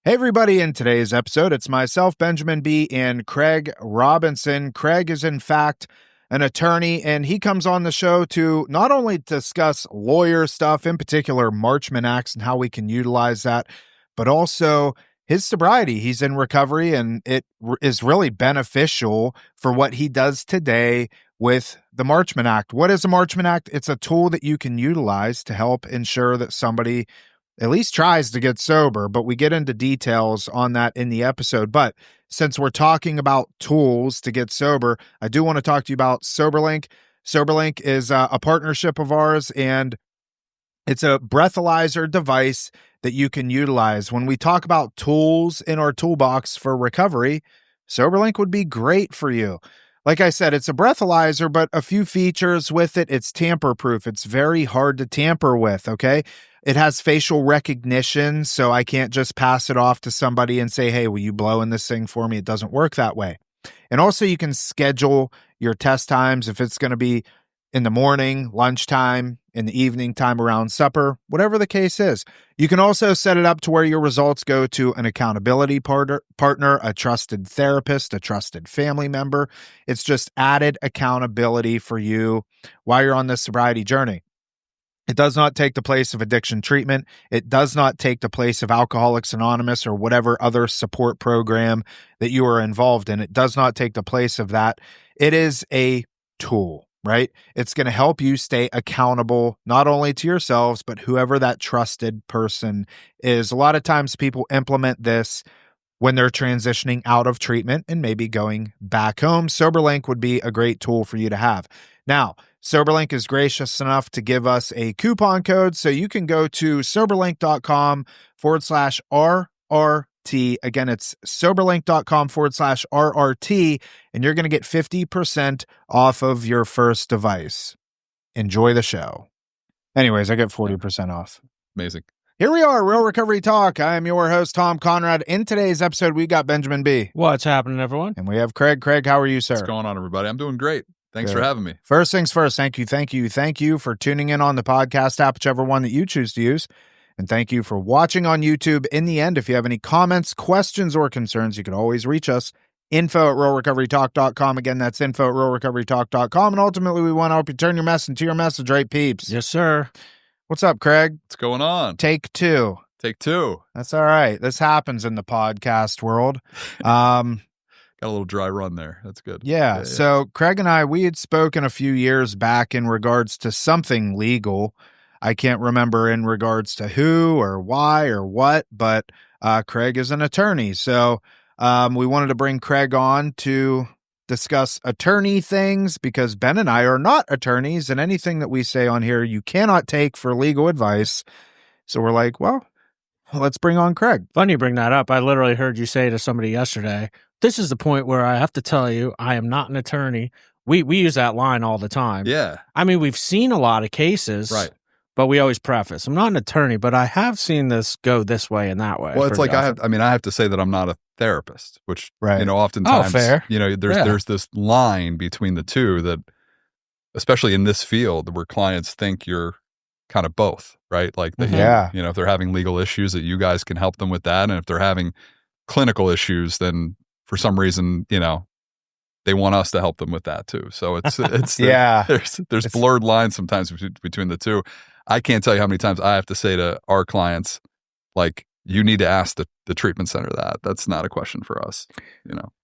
Hey, everybody. In today's episode, it's myself, Benjamin B., and Craig Robinson. Craig is, in fact, an attorney, and he comes on the show to not only discuss lawyer stuff, in particular, Marchman Acts and how we can utilize that, but also his sobriety. He's in recovery, and it is really beneficial for what he does today with the Marchman Act. What is the Marchman Act? It's a tool that you can utilize to help ensure that somebody at least tries to get sober, but we get into details on that in the episode. But since we're talking about tools to get sober, I do want to talk to you about SoberLink. SoberLink is a partnership of ours, and it's a breathalyzer device that you can utilize. When we talk about tools in our toolbox for recovery, SoberLink would be great for you. Like I said, it's a breathalyzer, but a few features with it. It's tamper-proof. It's very hard to tamper with, okay? It has facial recognition, so I can't just pass it off to somebody and say, hey, will you blow in this thing for me? It doesn't work that way. And also you can schedule your test times if it's going to be in the morning, lunchtime, in the evening time around supper, whatever the case is. You can also set it up to where your results go to an accountability partner, a trusted therapist, a trusted family member. It's just added accountability for you while you're on this sobriety journey. It does not take the place of addiction treatment. It does not take the place of Alcoholics Anonymous or whatever other support program that you are involved in. It does not take the place of that. It is a tool, right? It's going to help you stay accountable, not only to yourselves, but whoever that trusted person is. A lot of times people implement this when they're transitioning out of treatment and maybe going back home. SoberLink would be a great tool for you to have. Now, SoberLink is gracious enough to give us a coupon code, so you can go to soberlink.com/RRT. Again, it's soberlink.com/RRT, and you're going to get 50% off of your first device. Enjoy the show. Anyways, I get 40% off. Amazing. Here we are, Real Recovery Talk. I am your host, Tom Conrad. In today's episode, we got Benjamin B. What's happening, everyone? And we have Craig. Craig, how are you, sir? What's going on, everybody? I'm doing great. Thanks for having me. First things first, thank you for tuning in on the podcast app, whichever one that you choose to use. And thank you for watching on YouTube. In the end, if you have any comments, questions, or concerns, you can always reach us. info@realrecoverytalk.com. Again, that's info@realrecoverytalk.com. And ultimately, we want to help you turn your mess into your message, right, peeps? Yes, sir. What's up, Craig? What's going on? Take two. Take two. That's all right. This happens in the podcast world. Got a little dry run there. That's good. Yeah. So Craig and I, we had spoken a few years back in regards to something legal. I can't remember in regards to who or why or what, but Craig is an attorney. So we wanted to bring Craig on to discuss attorney things because Ben and I are not attorneys, and anything that we say on here you cannot take for legal advice. So we're like, well, let's bring on Craig. Funny you bring that up. I literally heard you say to somebody yesterday, this is the point where I have to tell you I am not an attorney. We use that line all the time. Yeah. I mean, we've seen a lot of cases, right? But we always preface, I'm not an attorney, but I have seen this go this way and that way. Well, it's like often. I have to say that I'm not a therapist, which, oftentimes, fair. There's this line between the two that, especially in this field where clients think you're kind of both, right? Like, that if they're having legal issues that you guys can help them with that. And if they're having clinical issues, then for some reason, they want us to help them with that too. So it's there's blurred lines sometimes between the two. I can't tell you how many times I have to say to our clients, like, you need to ask the treatment center that. That's not a question for us,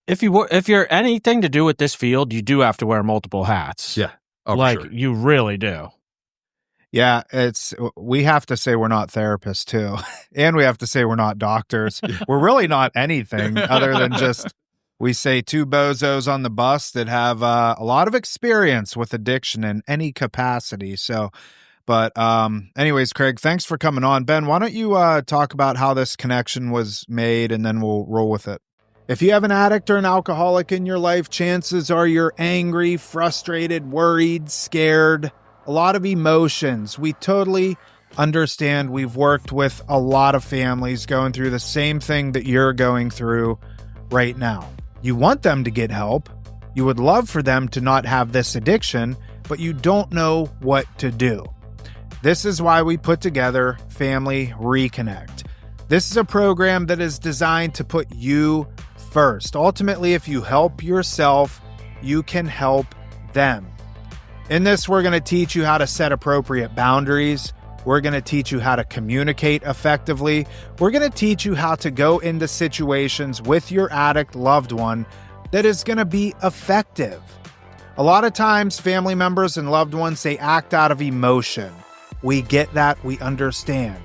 If you're anything to do with this field, you do have to wear multiple hats. Yeah. Oh, like, sure. you really do. Yeah, we have to say we're not therapists too. And we have to say we're not doctors. We're really not anything other than just, we say two bozos on the bus that have a lot of experience with addiction in any capacity. So, but anyways, Craig, thanks for coming on. Ben, why don't you talk about how this connection was made, and then we'll roll with it. If you have an addict or an alcoholic in your life, chances are you're angry, frustrated, worried, scared, a lot of emotions. We totally understand. We've worked with a lot of families going through the same thing that you're going through right now. You want them to get help. You would love for them to not have this addiction, but you don't know what to do. This is why we put together Family Reconnect. This is a program that is designed to put you first. Ultimately, if you help yourself, you can help them. In this, we're going to teach you how to set appropriate boundaries. We're going to teach you how to communicate effectively. We're going to teach you how to go into situations with your addict loved one that is going to be effective. A lot of times, family members and loved ones, they act out of emotion. We get that, we understand.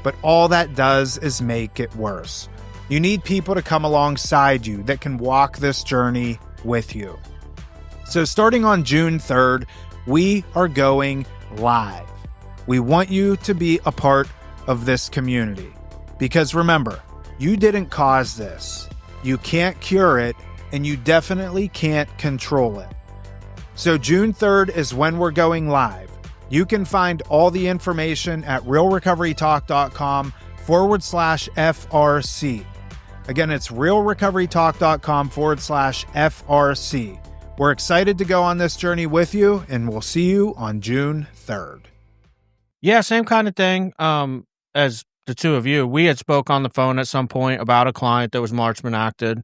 But all that does is make it worse. You need people to come alongside you that can walk this journey with you. So starting on June 3rd, we are going live. We want you to be a part of this community. Because remember, you didn't cause this. You can't cure it, and you definitely can't control it. So June 3rd is when we're going live. You can find all the information at realrecoverytalk.com/FRC. Again, it's realrecoverytalk.com/FRC. We're excited to go on this journey with you, and we'll see you on June 3rd. Yeah, same kind of thing as the two of you. We had spoke on the phone at some point about a client that was Marchman acted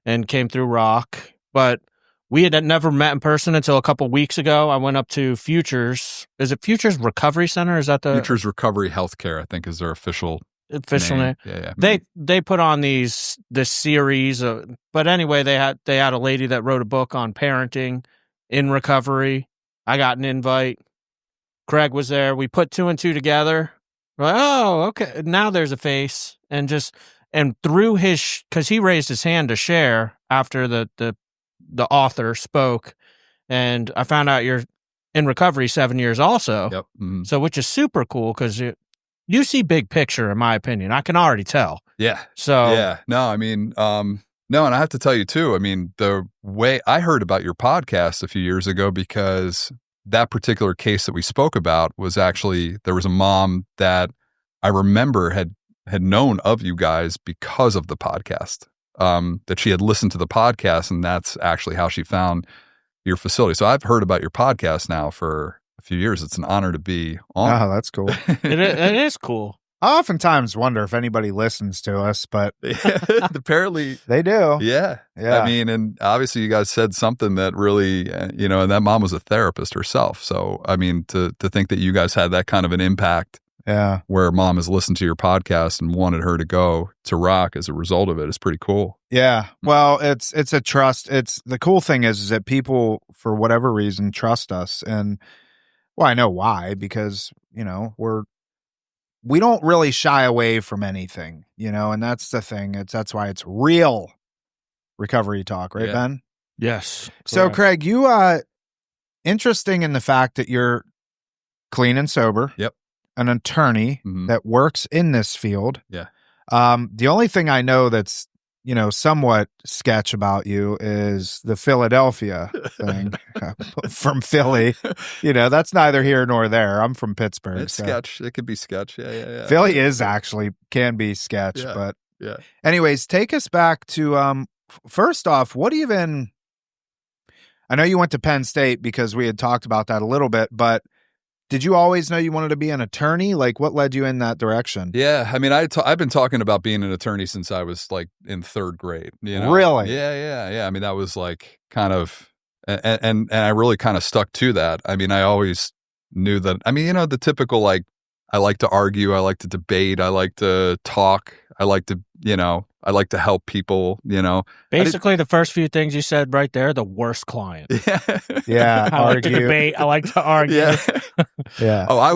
and came through Rock, but we had never met in person until a couple weeks ago. I went up to Futures. Is it Futures Recovery Center? Is that the Futures Recovery Healthcare? I think is their official name. Yeah. They put on this series but anyway, they had a lady that wrote a book on parenting in recovery. I got an invite. Craig was there. We put two and two together. We're like, oh, okay. Now there's a face. And through his, because he raised his hand to share after the author spoke, and I found out you're in recovery 7 years also. Yep. Mm-hmm. So, which is super cool because you see big picture, in my opinion. I can already tell. Yeah. So yeah. No, I mean, no, and I have to tell you too. I mean, the way I heard about your podcast a few years ago, because that particular case that we spoke about was actually, there was a mom that I remember had known of you guys because of the podcast. That she had listened to the podcast, and that's actually how she found your facility. So I've heard about your podcast now for a few years. It's an honor to be on. Oh, that's cool. it is cool. I oftentimes wonder if anybody listens to us, but apparently they do. Yeah. I mean, and obviously you guys said something that really, and that mom was a therapist herself. So, I mean, to think that you guys had that kind of an impact. Yeah. Where mom has listened to your podcast and wanted her to go to Rock as a result of it is pretty cool. Yeah. Well, it's a trust. It's the cool thing is that people, for whatever reason, trust us. And well, I know why, because, we don't really shy away from anything, and that's the thing. That's why it's real recovery talk, right, Ben? Yes. So Craig, you, interesting in the fact that you're clean and sober. Yep. An attorney that works in this field. Yeah. The only thing I know that's, somewhat sketch about you is the Philadelphia thing from Philly. That's neither here nor there. I'm from Pittsburgh. It's sketch. It could be sketch. Yeah. Philly can be sketch, but anyways, take us back to, first off, I know you went to Penn State because we had talked about that a little bit, but did you always know you wanted to be an attorney? Like, what led you in that direction? Yeah, I mean, I've been talking about being an attorney since I was like in third grade. Really? Yeah. I mean, that was like kind of, and I really kind of stuck to that. I mean, I always knew that. I mean, the typical like, I like to argue, I like to debate, I like to talk, I like to help people. Basically, the first few things you said right there, the worst client. Yeah. I like to debate. I like to argue. Yeah. Oh, I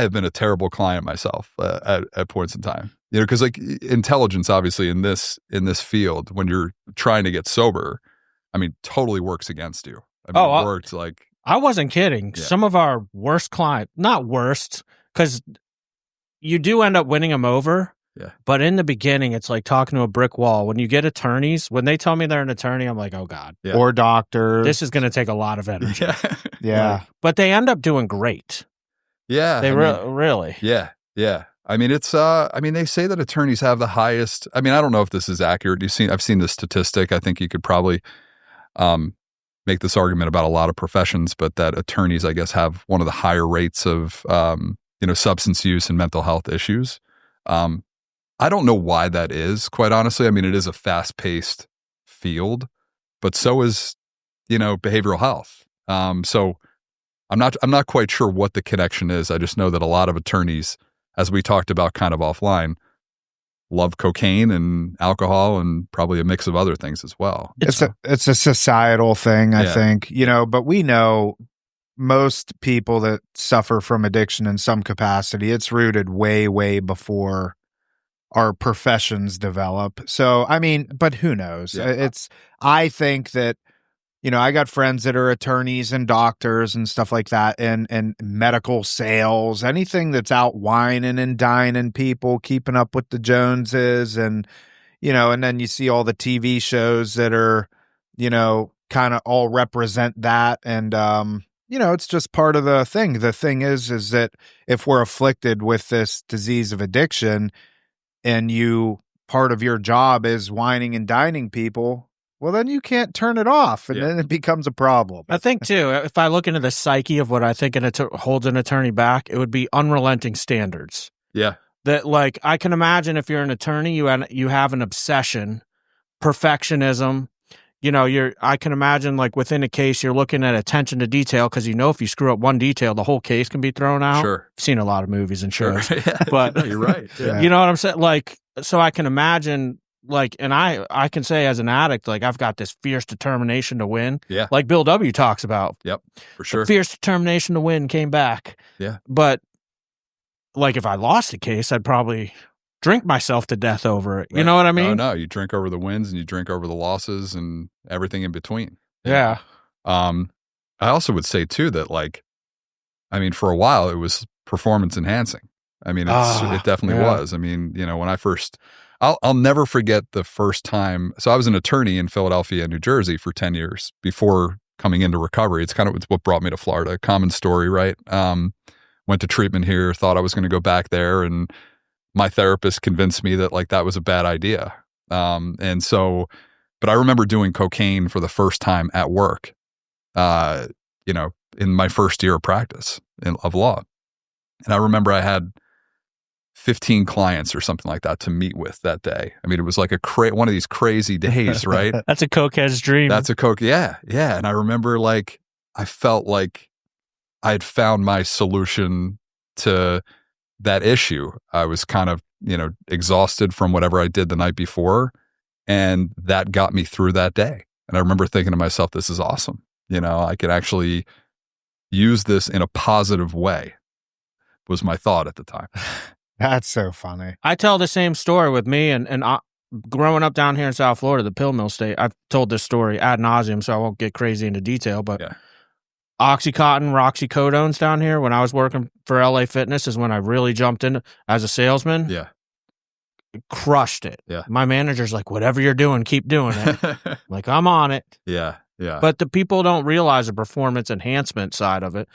have been a terrible client myself at points in time. Because like intelligence, obviously in this field, when you're trying to get sober, I mean, totally works against you. I mean, it worked like. I wasn't kidding. Yeah. Some of our worst clients, not worst, because you do end up winning them over. Yeah. But in the beginning, it's like talking to a brick wall. When you get attorneys, when they tell me they're an attorney, I'm like, oh God. Yeah. Or doctors. This is going to take a lot of energy. Yeah. But they end up doing great. Yeah. They really. Yeah. Yeah. I mean, it's, they say that attorneys have the highest, I mean, I don't know if this is accurate. I've seen this statistic. I think you could probably, make this argument about a lot of professions, but that attorneys, I guess, have one of the higher rates of, substance use and mental health issues. I don't know why that is, quite honestly. I mean, it is a fast-paced field, but so is, behavioral health. So I'm not quite sure what the connection is. I just know that a lot of attorneys, as we talked about kind of offline, love cocaine and alcohol and probably a mix of other things as well. It's a societal thing, I think, but we know most people that suffer from addiction in some capacity, it's rooted way, way before our professions develop. So, I mean, but who knows? Yeah. I think that, I got friends that are attorneys and doctors and stuff like that, and medical sales, anything that's out whining and dining people, keeping up with the Joneses, and, and then you see all the TV shows that are, kind of all represent that. And, it's just part of the thing. The thing is that if we're afflicted with this disease of addiction and part of your job is whining and dining people, well, then you can't turn it off, and then it becomes a problem. I think, too, if I look into the psyche of what I think holds an attorney back, it would be unrelenting standards. Yeah. That, like, I can imagine if you're an attorney, you have an obsession, perfectionism. I can imagine, like, within a case, you're looking at attention to detail because if you screw up one detail, the whole case can be thrown out. Sure. I've seen a lot of movies and shows. Sure. But no, you're right. Yeah. You know what I'm saying? Like, so I can imagine, like, and I can say as an addict, like, I've got this fierce determination to win. Yeah. Like Bill W. talks about. Yep, for sure. Fierce determination to win came back. Yeah. But, like, if I lost a case, I'd probably drink myself to death over it. Right. You know what I mean? No, you drink over the wins and you drink over the losses and everything in between. Yeah. I also would say too that, like, I mean, for a while it was performance enhancing. I mean, it definitely was. I mean, when I first, I'll never forget the first time. So I was an attorney in Philadelphia and New Jersey for 10 years before coming into recovery. It's what brought me to Florida. Common story, right? Went to treatment here, thought I was going to go back there, and my therapist convinced me that, like, that was a bad idea. But I remember doing cocaine for the first time at work, in my first year of practice of law. And I remember I had 15 clients or something like that to meet with that day. I mean, it was like one of these crazy days, right? That's a cokehead's dream. Yeah. And I remember, like, I felt like I had found my solution to that issue. I was kind of, exhausted from whatever I did the night before, and that got me through that day. And I remember thinking to myself, this is awesome. I could actually use this in a positive way, was my thought at the time. That's so funny. I tell the same story with me and growing up down here in South Florida, the pill mill state. I've told this story ad nauseum, so I won't get crazy into detail, but Oxycontin, roxycodones down here, when I was working for LA Fitness, is when I really jumped in as a salesman. Yeah. Crushed it. Yeah. My manager's like, whatever you're doing, keep doing it. Like, I'm on it. Yeah. Yeah. But the people don't realize the performance enhancement side of it.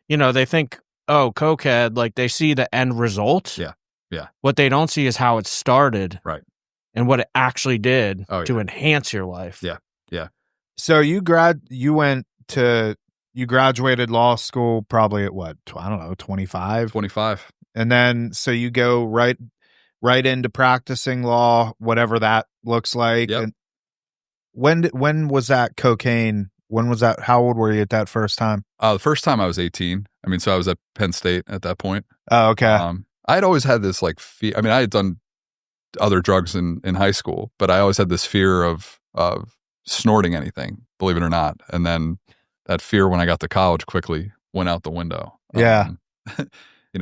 They think, oh, cokehead, like, they see the end result. Yeah. Yeah. What they don't see is how it started. Right. And what it actually did to enhance your life. Yeah. Yeah. So you graduated law school probably at what? I don't know, 25? 25. And then, so you go right into practicing law, whatever that looks like. Yep. And when was that cocaine? When was that? How old were you at that first time? The first time I was 18. I mean, so I was at Penn State at that point. Oh, okay. I had always had this, like, fear. I mean, I had done other drugs in high school, but I always had this fear of snorting anything, believe it or not. And then that fear when I got to college quickly went out the window. Yeah.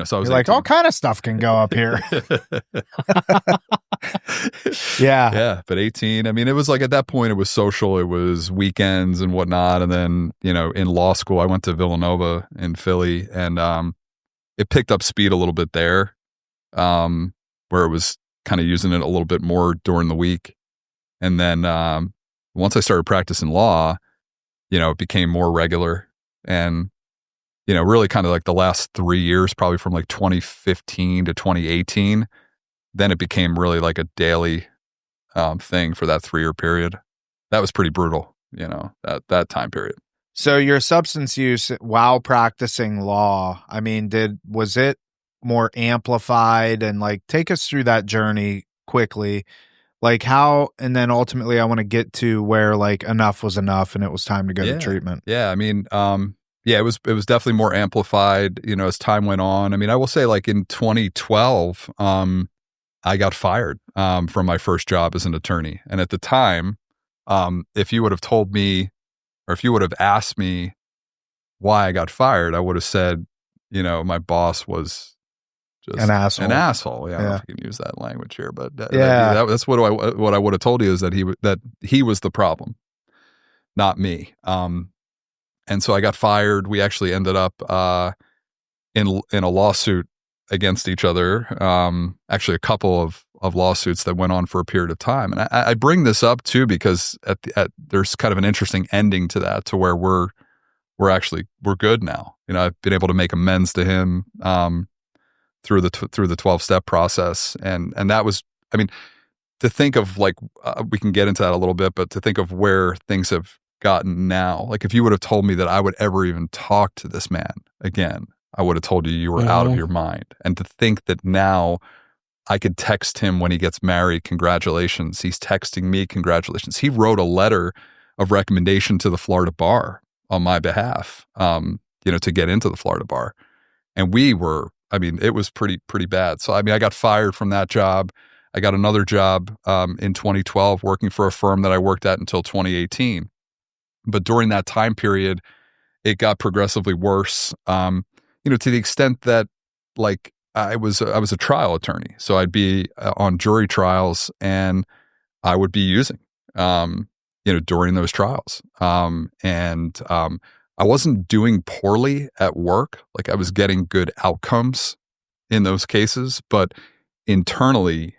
So I was like, all kind of stuff can go up here. Yeah. Yeah. But 18, I mean, it was like, at that point, it was social, it was weekends and whatnot. And then, in law school, I went to Villanova in Philly, and it picked up speed a little bit there, where it was kind of using it a little bit more during the week. And then once I started practicing law, it became more regular. And really kind of like the last 3 years, probably from like 2015 to 2018, then it became really like a daily thing for that 3-year period. That was pretty brutal, that time period. So your substance use while practicing law, I mean, was it more amplified? And, like, take us through that journey quickly. Like how, and then ultimately I want to get to where like enough was enough and it was time to go to treatment. Yeah. I mean, it was definitely more amplified, as time went on. I mean, I will say like in 2012, I got fired from my first job as an attorney. And at the time, if you would have told me, or if you would have asked me why I got fired, I would have said, my boss was just an asshole. An asshole. Yeah, I don't know if I can use that language here, but that's what I would have told you is that he was the problem, not me. And so I got fired. We actually ended up in a lawsuit against each other. Actually, a couple of lawsuits that went on for a period of time. And I bring this up too because there's kind of an interesting ending to that, to where we're good now. I've been able to make amends to him through the 12-step process, and that was, I mean, to think of like we can get into that a little bit, but to think of where things have gotten now, like if you would have told me that I would ever even talk to this man again, I would have told you were out of your mind. And to think that now I could text him when he gets married, congratulations. He's texting me, congratulations. He wrote a letter of recommendation to the Florida bar on my behalf, to get into the Florida bar. And it was pretty bad. So, I got fired from that job. I got another job in 2012 working for a firm that I worked at until 2018. But during that time period, it got progressively worse, to the extent that like I was a trial attorney. So I'd be on jury trials and I would be using, during those trials. I wasn't doing poorly at work. Like I was getting good outcomes in those cases, but internally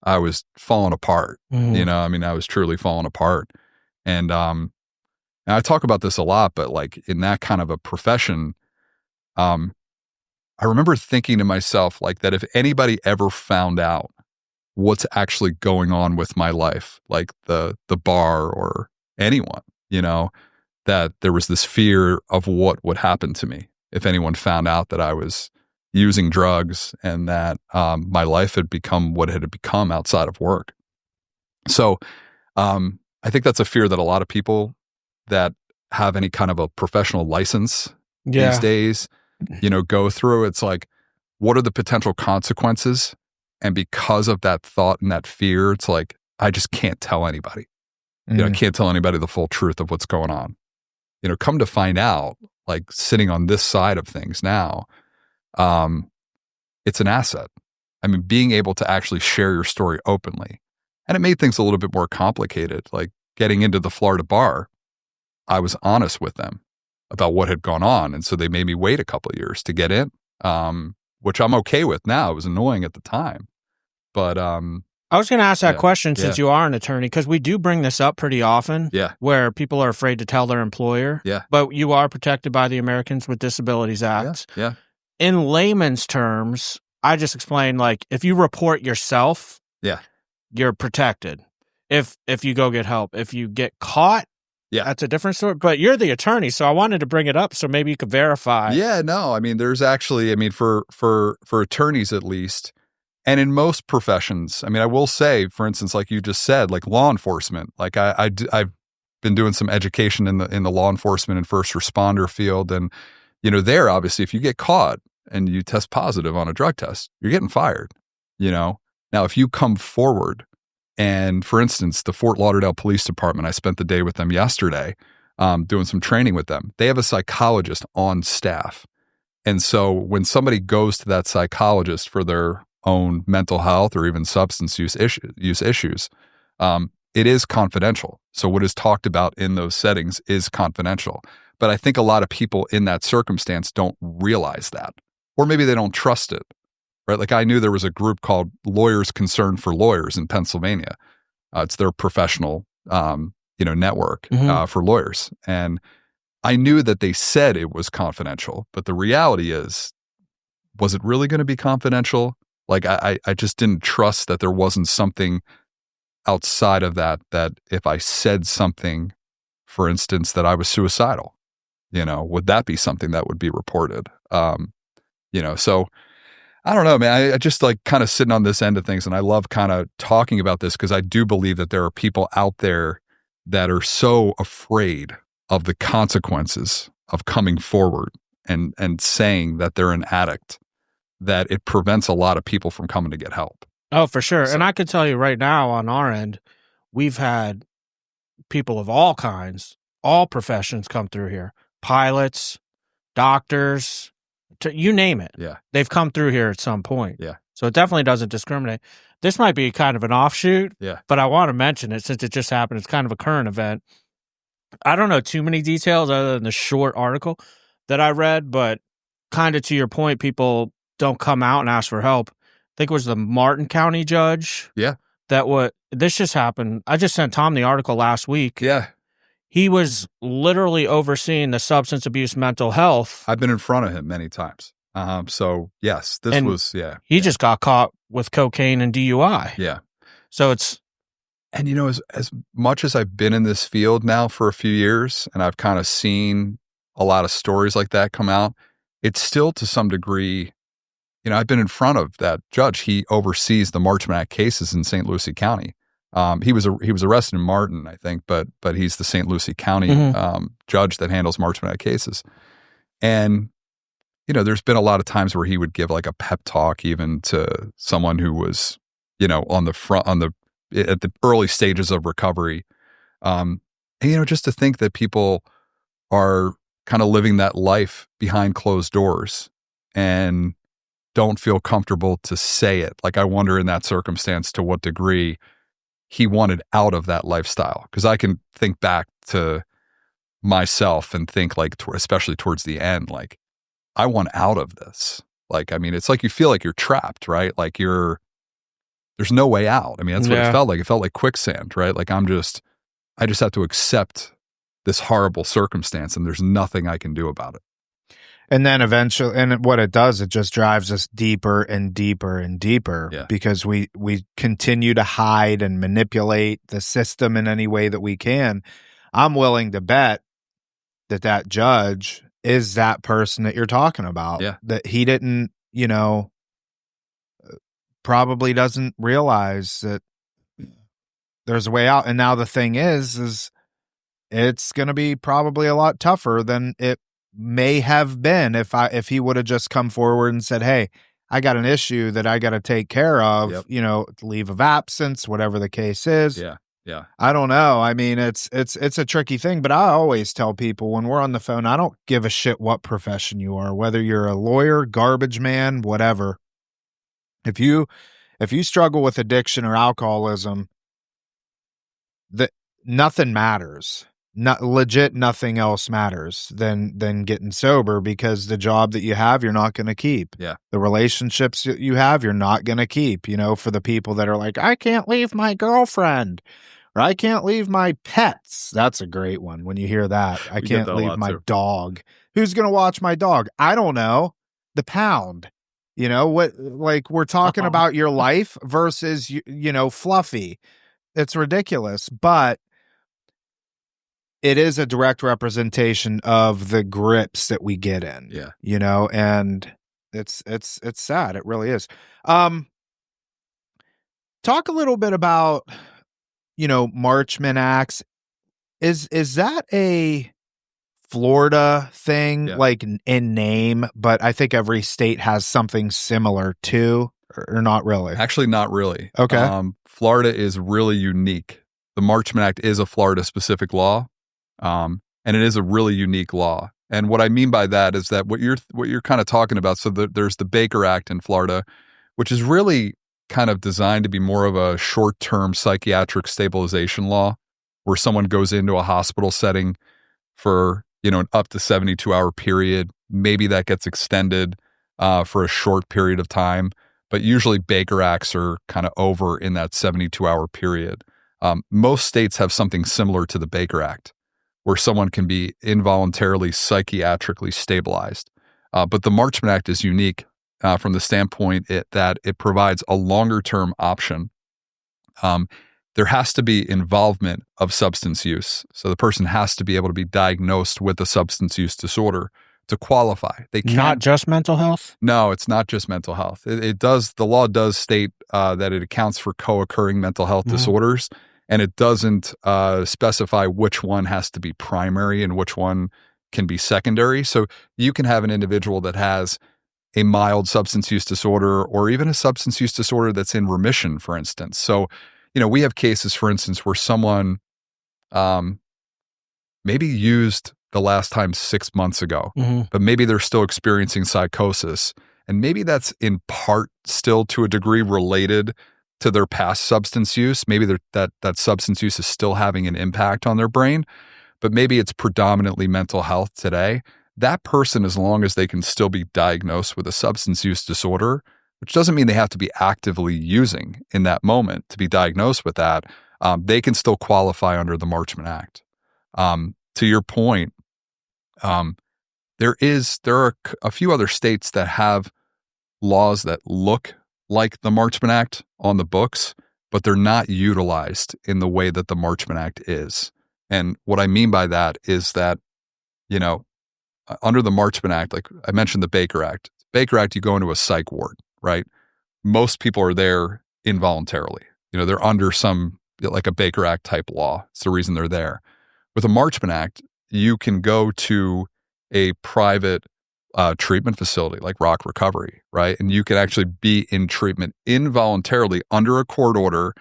I was falling apart. I was truly falling apart. And I talk about this a lot, but like in that kind of a profession, I remember thinking to myself like that if anybody ever found out what's actually going on with my life, like the bar or anyone, that there was this fear of what would happen to me if anyone found out that I was using drugs and that my life had become what it had become outside of work. So I think that's a fear that a lot of people that have any kind of a professional license these days, go through. It's like, what are the potential consequences? And because of that thought and that fear, it's like, I just can't tell anybody. I can't tell anybody the full truth of what's going on. Come to find out, like sitting on this side of things now, it's an asset. Being able to actually share your story openly. And it made things a little bit more complicated. Like getting into the Florida bar, I was honest with them about what had gone on. And so they made me wait a couple of years to get in, which I'm okay with now. It was annoying at the time. But I was going to ask that question since you are an attorney, because we do bring this up pretty often where people are afraid to tell their employer. Yeah. But you are protected by the Americans with Disabilities Act. Yeah. In layman's terms, I just explained, like, if you report yourself, you're protected. If you go get help. If you get caught, that's a different story. But you're the attorney, so I wanted to bring it up so maybe you could verify. Yeah, no, there's actually, for attorneys at least, and in most professions, I will say, for instance, like you just said, like law enforcement, like I've been doing some education in the law enforcement and first responder field. And, there, obviously, if you get caught and you test positive on a drug test, you're getting fired, Now, if you come forward and, for instance, the Fort Lauderdale Police Department, I spent the day with them yesterday doing some training with them. They have a psychologist on staff. And so when somebody goes to that psychologist for their own mental health or even substance use issues, it is confidential. So what is talked about in those settings is confidential. But I think a lot of people in that circumstance don't realize that, or maybe they don't trust it, right? Like I knew there was a group called Lawyers Concerned for Lawyers in Pennsylvania. It's their professional, network for lawyers. And I knew that they said it was confidential, but the reality is, was it really going to be confidential? Like I just didn't trust that there wasn't something outside of that if I said something, for instance, that I was suicidal, would that be something that would be reported? So I don't know, man. I just like kind of sitting on this end of things, and I love kind of talking about this because I do believe that there are people out there that are so afraid of the consequences of coming forward and saying that they're an addict that it prevents a lot of people from coming to get help. Oh, for sure. And I could tell you right now on our end, we've had people of all kinds, all professions come through here. Pilots, doctors, you name it. Yeah. They've come through here at some point. Yeah. So it definitely doesn't discriminate. This might be kind of an offshoot, but I want to mention it since it just happened. It's kind of a current event. I don't know too many details other than the short article that I read, but kind of to your point, people don't come out and ask for help. I think it was the Martin County judge. Yeah. This just happened. I just sent Tom the article last week. Yeah. He was literally overseeing the substance abuse mental health. I've been in front of him many times. So yes, he just got caught with cocaine and DUI. Yeah. So it's, and as much as I've been in this field now for a few years and I've kind of seen a lot of stories like that come out, it's still to some degree, I've been in front of that judge. He oversees the Marchman Act cases in St. Lucie County. He was arrested in Martin, I think, but he's the St. Lucie County judge that handles Marchman Act cases. And there's been a lot of times where he would give like a pep talk even to someone who was, at the early stages of recovery. And, just to think that people are kind of living that life behind closed doors and don't feel comfortable to say it. Like, I wonder in that circumstance to what degree he wanted out of that lifestyle. Because I can think back to myself and think like, especially towards the end, like, I want out of this. Like, I mean, it's like you feel like you're trapped, right? Like there's no way out. I mean, that's what it felt like. It felt like quicksand, right? Like I just have to accept this horrible circumstance and there's nothing I can do about it. And then eventually, and what it does, it just drives us deeper and deeper and deeper because we continue to hide and manipulate the system in any way that we can. I'm willing to bet that judge is that person that you're talking about. Yeah. That he didn't, probably doesn't realize that there's a way out. And now the thing is it's going to be probably a lot tougher than it may have been if he would have just come forward and said, hey, I got an issue that I got to take care of, leave of absence, whatever the case is. Yeah. Yeah. I don't know. I mean, it's a tricky thing, but I always tell people when we're on the phone, I don't give a shit what profession you are, whether you're a lawyer, garbage man, whatever. If you struggle with addiction or alcoholism, nothing matters. Nothing else matters than getting sober, because the job that you have, you're not going to keep. Yeah. The relationships that you have, you're not going to keep. For the people that are like, I can't leave my girlfriend, or I can't leave my pets. That's a great one when you hear that. I can't leave my dog. Who's going to watch my dog? I don't know. The pound. What? Like, we're talking about your life versus Fluffy. It's ridiculous, but it is a direct representation of the grips that we get in. Yeah. And it's sad. It really is. Talk a little bit about, Marchman Acts. Is that a Florida thing, like in name, but I think every state has something similar too, or not really? Actually, not really. Okay. Florida is really unique. The Marchman Act is a Florida specific law. And it is a really unique law. And what I mean by that is that what you're kind of talking about. So there's the Baker Act in Florida, which is really kind of designed to be more of a short-term psychiatric stabilization law, where someone goes into a hospital setting for, an up to 72-hour period. Maybe that gets extended for a short period of time, but usually Baker Acts are kind of over in that 72-hour period. Most states have something similar to the Baker Act, where someone can be involuntarily psychiatrically stabilized. But the Marchman Act is unique from the standpoint that it provides a longer-term option. There has to be involvement of substance use. So the person has to be able to be diagnosed with a substance use disorder to qualify. They can't. Not just mental health? No, it's not just mental health. It does. The law does state that it accounts for co-occurring mental health disorders, and it doesn't specify which one has to be primary and which one can be secondary. So you can have an individual that has a mild substance use disorder or even a substance use disorder that's in remission, for instance. So, we have cases, for instance, where someone maybe used the last time 6 months ago, but maybe they're still experiencing psychosis. And maybe that's in part still to a degree related to their past substance use. Maybe that substance use is still having an impact on their brain, but maybe it's predominantly mental health today. That person, as long as they can still be diagnosed with a substance use disorder, which doesn't mean they have to be actively using in that moment to be diagnosed with that, they can still qualify under the Marchman Act. To your point, there are a few other states that have laws that look like the Marchman Act on the books, but they're not utilized in the way that the Marchman Act is. And what I mean by that is that, under the Marchman Act, like I mentioned the Baker Act. Baker Act, you go into a psych ward, right? Most people are there involuntarily. They're under some, like a Baker Act type law. It's the reason they're there. With a Marchman Act, you can go to a private treatment facility like Rock Recovery, right? And you can actually be in treatment involuntarily under a court order,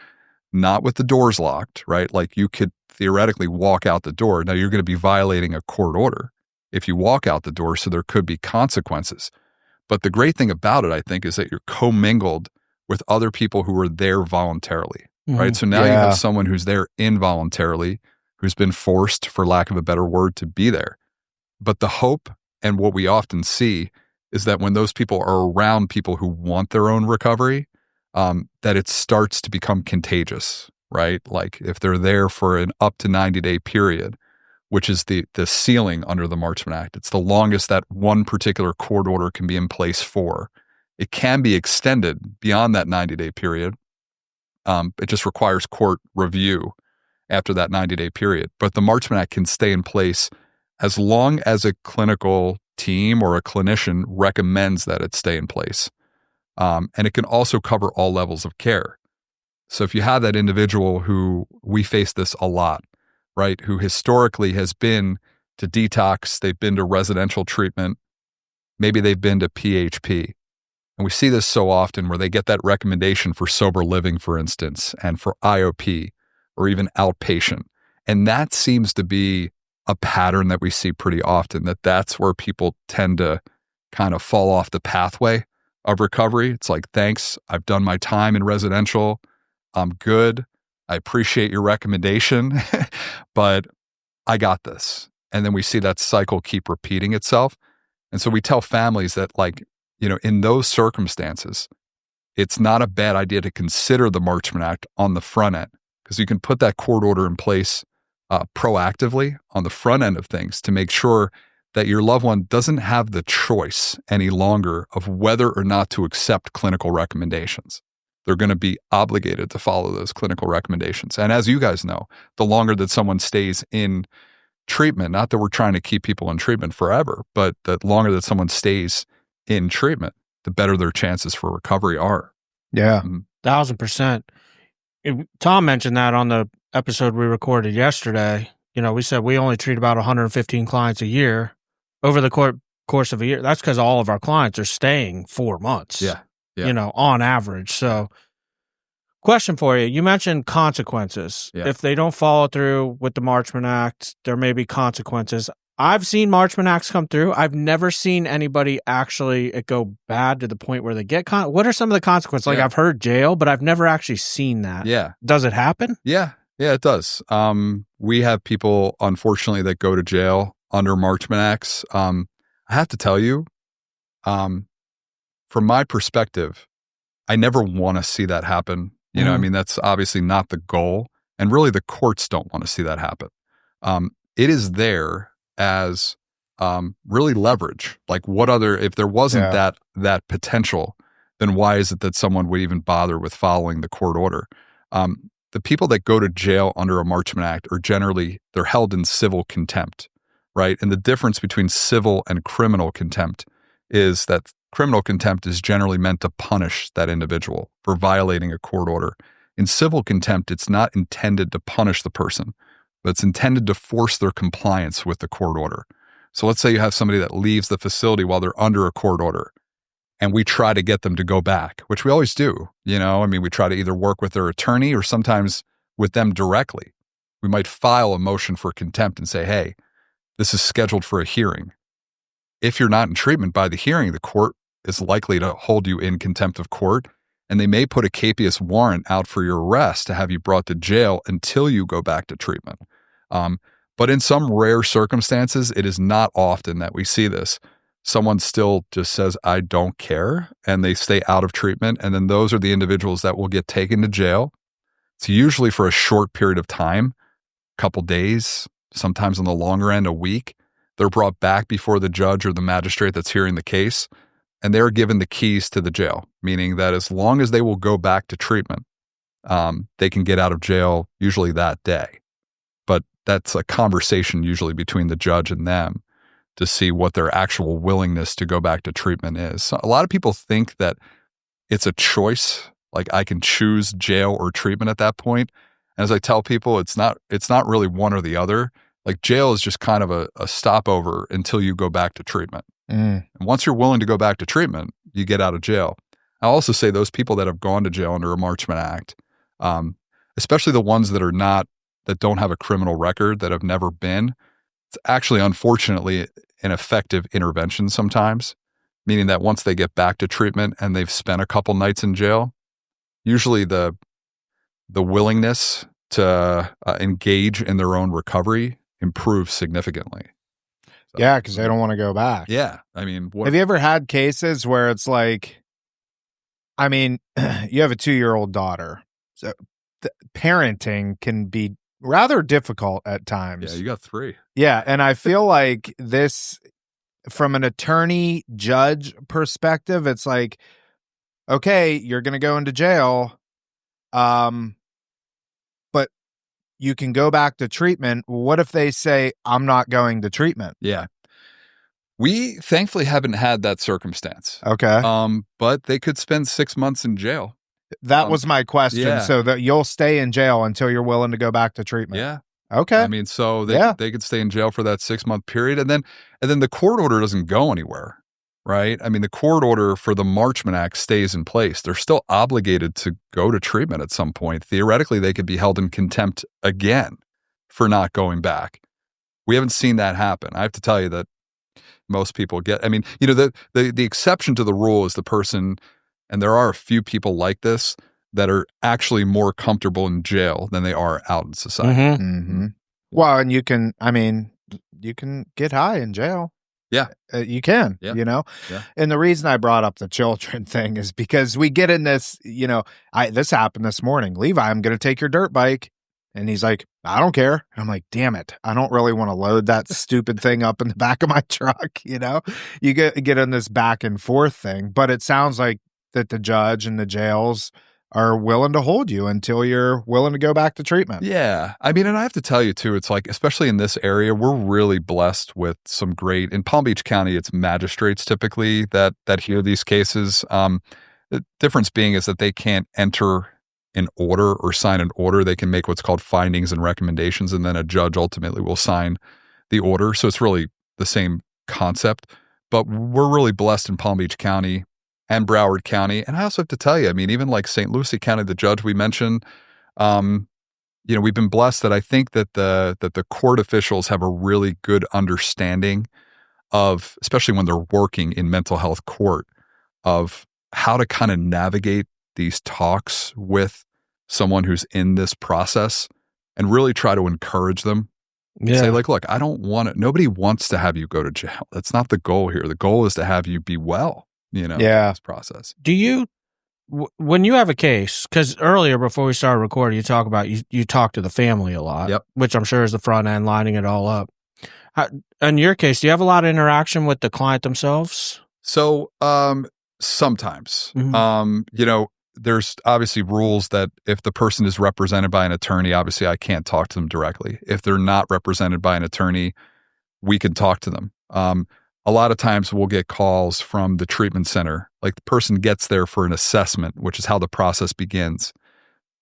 not with the doors locked, right? Like you could theoretically walk out the door. Now you're going to be violating a court order if you walk out the door, so there could be consequences. But the great thing about it, I think, is that you're commingled with other people who are there voluntarily, right? So now you have someone who's there involuntarily, who's been forced, for lack of a better word, to be there. But the hope and what we often see is that when those people are around people who want their own recovery, that it starts to become contagious, right? Like if they're there for an up to 90-day period, which is the ceiling under the Marchman Act. It's the longest that one particular court order can be in place for. It can be extended beyond that 90-day period. It just requires court review after that 90-day period. But the Marchman Act can stay in place as long as a clinical team or a clinician recommends that it stay in place. And it can also cover all levels of care. So if you have that individual who, we face this a lot, right, who historically has been to detox, they've been to residential treatment, maybe they've been to PHP. And we see this so often where they get that recommendation for sober living, for instance, and for IOP or even outpatient. And that seems to be a pattern that we see pretty often, that's where people tend to kind of fall off the pathway of recovery. It's like, thanks, I've done my time in residential, I'm good, I appreciate your recommendation, but I got this. And then we see that cycle keep repeating itself. And so we tell families that, like, in those circumstances, it's not a bad idea to consider the Marchman Act on the front end, because you can put that court order in place proactively on the front end of things to make sure that your loved one doesn't have the choice any longer of whether or not to accept clinical recommendations. They're going to be obligated to follow those clinical recommendations. And as you guys know, the longer that someone stays in treatment, not that we're trying to keep people in treatment forever, but the longer that someone stays in treatment, the better their chances for recovery are. Yeah. 1,000%. Tom mentioned that on the episode we recorded yesterday. We said we only treat about 115 clients a year over the course of a year. That's because all of our clients are staying 4 months. Yeah. On average. So question for you. You mentioned consequences. Yeah. If they don't follow through with the Marchman Act, there may be consequences. I've seen Marchman Acts come through. I've never seen anybody actually it go bad to the point where they get what are some of the consequences? Like I've heard jail, but I've never actually seen that. Yeah. Does it happen? Yeah, it does. We have people, unfortunately, that go to jail under Marchman Acts. I have to tell you, from my perspective, I never want to see that happen. That's obviously not the goal. And really the courts don't want to see that happen. It is there as really leverage. Like if there wasn't that potential, then why is it that someone would even bother with following the court order? The people that go to jail under a Marchman Act are generally, they're held in civil contempt, right? And the difference between civil and criminal contempt is that criminal contempt is generally meant to punish that individual for violating a court order. In civil contempt, it's not intended to punish the person, but it's intended to force their compliance with the court order. So let's say you have somebody that leaves the facility while they're under a court order, and we try to get them to go back, which we always do. We try to either work with their attorney or sometimes with them directly. We might file a motion for contempt and say, hey, this is scheduled for a hearing. If you're not in treatment by the hearing, the court is likely to hold you in contempt of court, and they may put a capious warrant out for your arrest to have you brought to jail until you go back to treatment. But in some rare circumstances, it is not often that we see this. Someone still just says, I don't care, and they stay out of treatment, and then those are the individuals that will get taken to jail. It's usually for a short period of time, a couple days, sometimes on the longer end, a week. They're brought back before the judge or the magistrate that's hearing the case, and they're given the keys to the jail, meaning that as long as they will go back to treatment, they can get out of jail usually that day. But that's a conversation usually between the judge and them to see what their actual willingness to go back to treatment is. So a lot of people think that it's a choice, like I can choose jail or treatment at that point. And as I tell people, it's not really one or the other. Like jail is just kind of a stopover until you go back to treatment. And once you're willing to go back to treatment, you get out of jail. I'll also say those people that have gone to jail under a Marchman Act, especially the ones that don't have a criminal record, that have never been, it's actually unfortunately an effective intervention sometimes, meaning that once they get back to treatment and they've spent a couple nights in jail, usually the willingness to engage in their own recovery improves significantly. So, yeah, because they don't want to go back. Yeah. I mean, have you ever had cases where it's like, I mean, you have a 2-year-old daughter, so parenting can be rather difficult at times. Yeah, you got 3. Yeah, and I feel like this, from an attorney judge perspective, it's like, okay, you're going to go into jail, but you can go back to treatment. What if they say, I'm not going to treatment? Yeah. We thankfully haven't had that circumstance. Okay. But they could spend 6 months in jail. That was my question. Yeah. So that you'll stay in jail until you're willing to go back to treatment. Yeah. Okay. I mean, so they could stay in jail for that 6-month period, and then the court order doesn't go anywhere, right? I mean, the court order for the Marchman Act stays in place. They're still obligated to go to treatment at some point. Theoretically, they could be held in contempt again for not going back. We haven't seen that happen. I have to tell you that most people get, I mean, the exception to the rule is the person, and there are a few people like this, that are actually more comfortable in jail than they are out in society. Mm-hmm. Mm-hmm. Well, and you can get high in jail. Yeah. You can, Yeah. And the reason I brought up the children thing is because we get in this, this happened this morning. Levi, I'm going to take your dirt bike. And he's like, I don't care. And I'm like, damn it. I don't really want to load that stupid thing up in the back of my truck. You get in this back and forth thing, but it sounds like that the judge and the jails are willing to hold you until you're willing to go back to treatment. Yeah. I mean, and I have to tell you too, it's like, especially in this area, we're really blessed with some great, in Palm Beach County, it's magistrates typically that hear these cases. The difference being is that they can't enter an order or sign an order. They can make what's called findings and recommendations, and then a judge ultimately will sign the order. So it's really the same concept, but we're really blessed in Palm Beach County and Broward County. And I also have to tell you, I mean, even like St. Lucie County, the judge we mentioned, we've been blessed that I think that the court officials have a really good understanding of, especially when they're working in mental health court, of how to kind of navigate these talks with someone who's in this process and really try to encourage them. Yeah. Say like, look, nobody wants to have you go to jail. That's not the goal here. The goal is to have you be well. In this process. Do you, when you have a case, because earlier before we started recording, you talk about you talk to the family a lot, yep, which I'm sure is the front end lining it all up. In your case, do you have a lot of interaction with the client themselves? So sometimes, there's obviously rules that if the person is represented by an attorney, obviously I can't talk to them directly. If they're not represented by an attorney, we can talk to them. A lot of times we'll get calls from the treatment center. Like the person gets there for an assessment, which is how the process begins.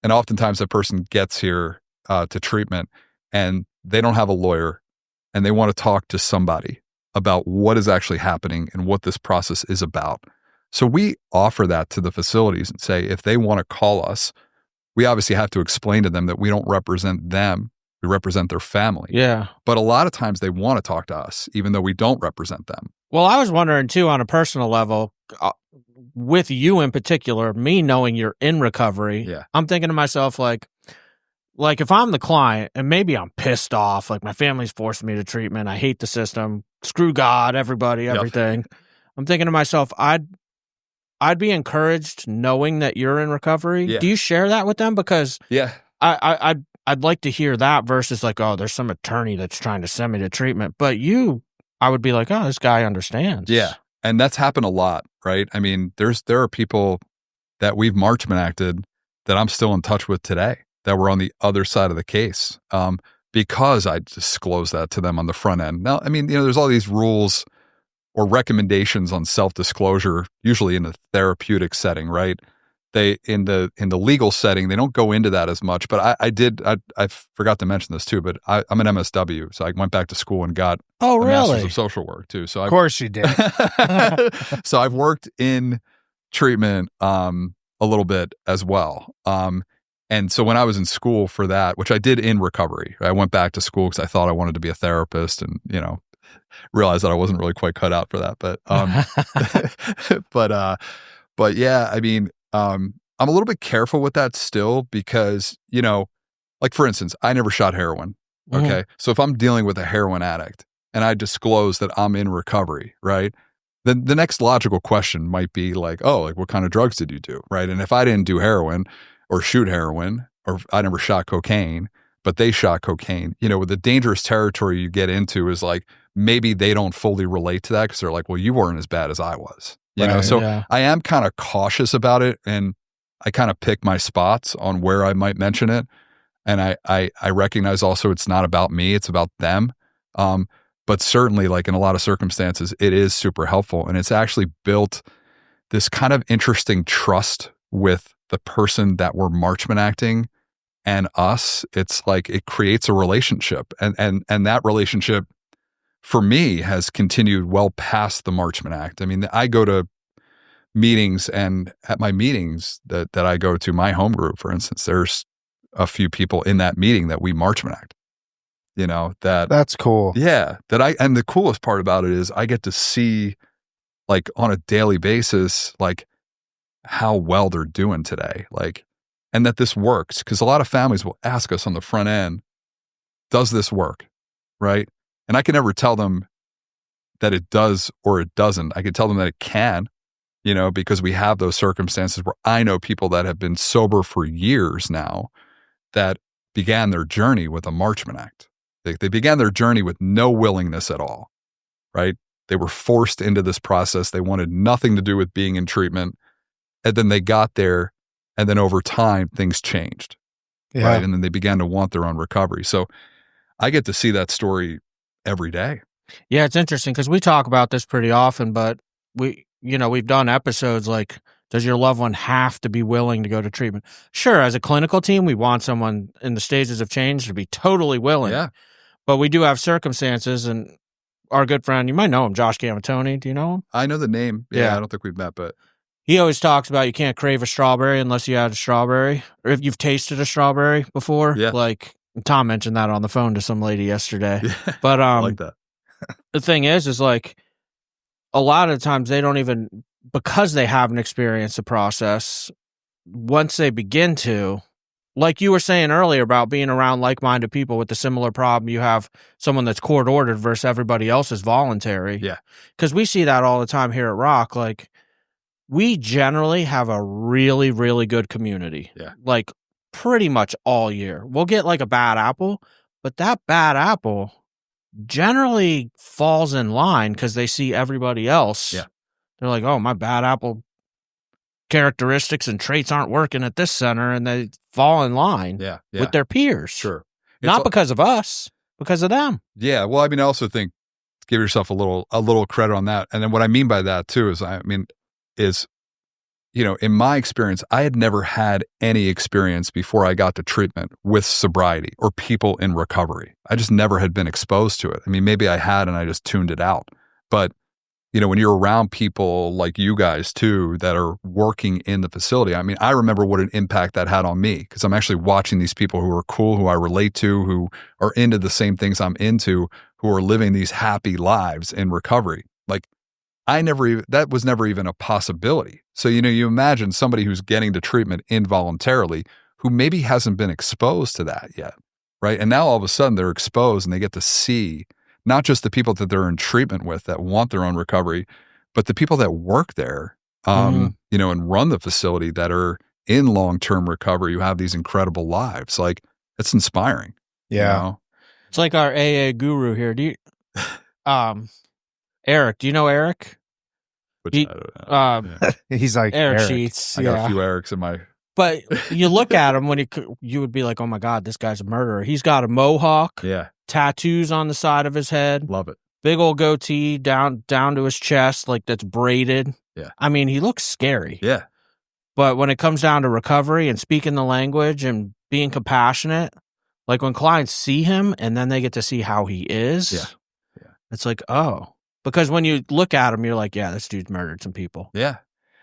And oftentimes that person gets here to treatment and they don't have a lawyer and they want to talk to somebody about what is actually happening and what this process is about. So we offer that to the facilities and say, if they want to call us, we obviously have to explain to them that we don't represent them. We represent their family. Yeah. But a lot of times they want to talk to us, even though we don't represent them. Well, I was wondering too, on a personal level, with you in particular, me knowing you're in recovery, I'm thinking to myself, like if I'm the client and maybe I'm pissed off, like my family's forced me to treatment, I hate the system, screw God, everybody, everything. I'm thinking to myself, I'd be encouraged knowing that you're in recovery. Yeah. Do you share that with them? Because I'd like to hear that versus like, oh, there's some attorney that's trying to send me to treatment. But I would be like, oh, this guy understands. Yeah. And that's happened a lot, right? I mean, there are people that we've Marchman Acted that I'm still in touch with today that were on the other side of the case because I disclosed that to them on the front end. Now, I mean, there's all these rules or recommendations on self-disclosure, usually in a therapeutic setting, right? They in the legal setting, they don't go into that as much. But I forgot to mention this too. But I'm an MSW, so I went back to school and got a master's of social work too. So of course you did. So I've worked in treatment a little bit as well. And so when I was in school for that, which I did in recovery, I went back to school because I thought I wanted to be a therapist, and realized that I wasn't really quite cut out for that. But but yeah, I mean. I'm a little bit careful with that still because, like for instance, I never shot heroin. Okay. Mm-hmm. So if I'm dealing with a heroin addict and I disclose that I'm in recovery, right? Then the next logical question might be like, oh, like what kind of drugs did you do? Right. And if I didn't do heroin or shoot heroin, or I never shot cocaine, but they shot cocaine, with the dangerous territory you get into is like, maybe they don't fully relate to that because they're like, well, you weren't as bad as I was. I am kind of cautious about it, and I kind of pick my spots on where I might mention it. And I recognize also it's not about me, it's about them. But certainly, like in a lot of circumstances, it is super helpful. And it's actually built this kind of interesting trust with the person that we're Marchman acting and us. It's like it creates a relationship. And that relationship for me has continued well past the Marchman Act. I mean, I go to meetings, and at my meetings that I go to, my home group, for instance, there's a few people in that meeting that we Marchman Act, that's cool. Yeah. And the coolest part about it is I get to see like on a daily basis, like how well they're doing today. Like, and that this works. Cause a lot of families will ask us on the front end, does this work? Right. And I can never tell them that it does or it doesn't. I can tell them that it can, because we have those circumstances where I know people that have been sober for years now that began their journey with a Marchman Act. They began their journey with no willingness at all, right? They were forced into this process. They wanted nothing to do with being in treatment. And then they got there, and then over time, things changed, right? And then they began to want their own recovery. So I get to see that story every day. Yeah, it's interesting because we talk about this pretty often, but we've done episodes like, does your loved one have to be willing to go to treatment? Sure, as a clinical team, we want someone in the stages of change to be totally willing. Yeah. But we do have circumstances, and our good friend, you might know him, Josh Gamatoni. Do you know him? I know the name. Yeah, I don't think we've met, but he always talks about you can't crave a strawberry unless you had a strawberry, or if you've tasted a strawberry before. Yeah. Like Tom mentioned that on the phone to some lady yesterday. Yeah. But I like that. The thing is like a lot of times they don't even, because they haven't experienced the process, once they begin to, like you were saying earlier about being around like-minded people with a similar problem, you have someone that's court-ordered versus everybody else is voluntary. Yeah. Because we see that all the time here at Rock. Like, we generally have a really, really good community. Yeah. Like, pretty much all year. We'll get like a bad apple, but that bad apple generally falls in line because they see everybody else. Yeah. They're like, oh, my bad apple characteristics and traits aren't working at this center, and they fall in line with their peers. Sure. Not because of us, because of them. Yeah. Well, I mean, I also think give yourself a little credit on that. And then what I mean by that too is, in my experience, I had never had any experience before I got to treatment with sobriety or people in recovery. I just never had been exposed to it. I mean, maybe I had and I just tuned it out. But, when you're around people like you guys too that are working in the facility, I mean, I remember what an impact that had on me because I'm actually watching these people who are cool, who I relate to, who are into the same things I'm into, who are living these happy lives in recovery. Like, that was never even a possibility. So, you imagine somebody who's getting to treatment involuntarily who maybe hasn't been exposed to that yet, right? And now all of a sudden they're exposed and they get to see not just the people that they're in treatment with that want their own recovery, but the people that work there, and run the facility that are in long-term recovery who have these incredible lives. Like, it's inspiring. Yeah. It's like our AA guru here. Eric, do you know Eric? Which I don't know. He's like Eric Eric. Sheets. I got a few Erics in my. But you look at him when you would be like, oh my God, this guy's a murderer. He's got a mohawk, tattoos on the side of his head, Love it, big old goatee down to his chest, like that's braided. Yeah, I mean, he looks scary. Yeah, but when it comes down to recovery and speaking the language and being compassionate, like when clients see him and then they get to see how he is, it's like, oh, because when you look at him, you're like, yeah, this dude's murdered some people. Yeah.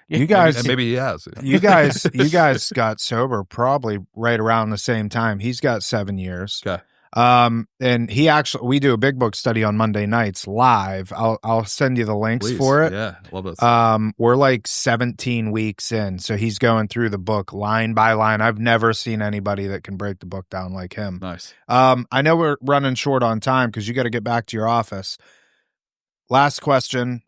You guys, maybe he has. You guys got sober probably right around the same time. He's got 7 years. Okay. And we do a big book study on Monday nights live. I'll send you the links for it. Yeah, love it. We're like 17 weeks in, so he's going through the book line by line. I've never seen anybody that can break the book down like him. Nice. I know we're running short on time because you got to get back to your office. Last question.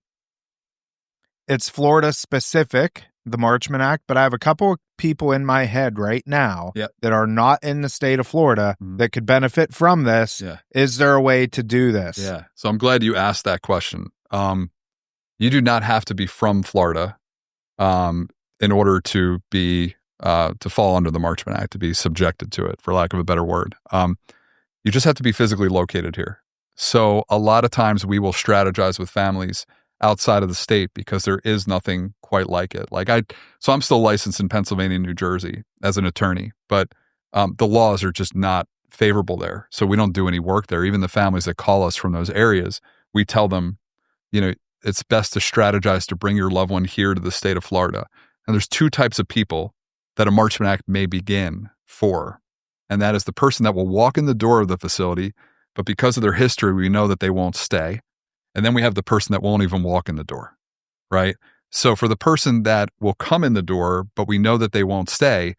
It's Florida specific, the Marchman Act, but I have a couple of people in my head right now that are not in the state of Florida that could benefit from this. Yeah. Is there a way to do this? Yeah. So I'm glad you asked that question. You do not have to be from Florida in order to be to fall under the Marchman Act, to be subjected to it, for lack of a better word. You just have to be physically located here. So a lot of times we will strategize with families outside of the state because there is nothing quite like it. So I'm still licensed in Pennsylvania and New Jersey as an attorney, but the laws are just not favorable there. So we don't do any work there. Even the families that call us from those areas, we tell them, it's best to strategize to bring your loved one here to the state of Florida. And there's two types of people that a Marchman Act may begin for. And that is the person that will walk in the door of the facility, but because of their history, we know that they won't stay. And then we have the person that won't even walk in the door, right? So for the person that will come in the door, but we know that they won't stay,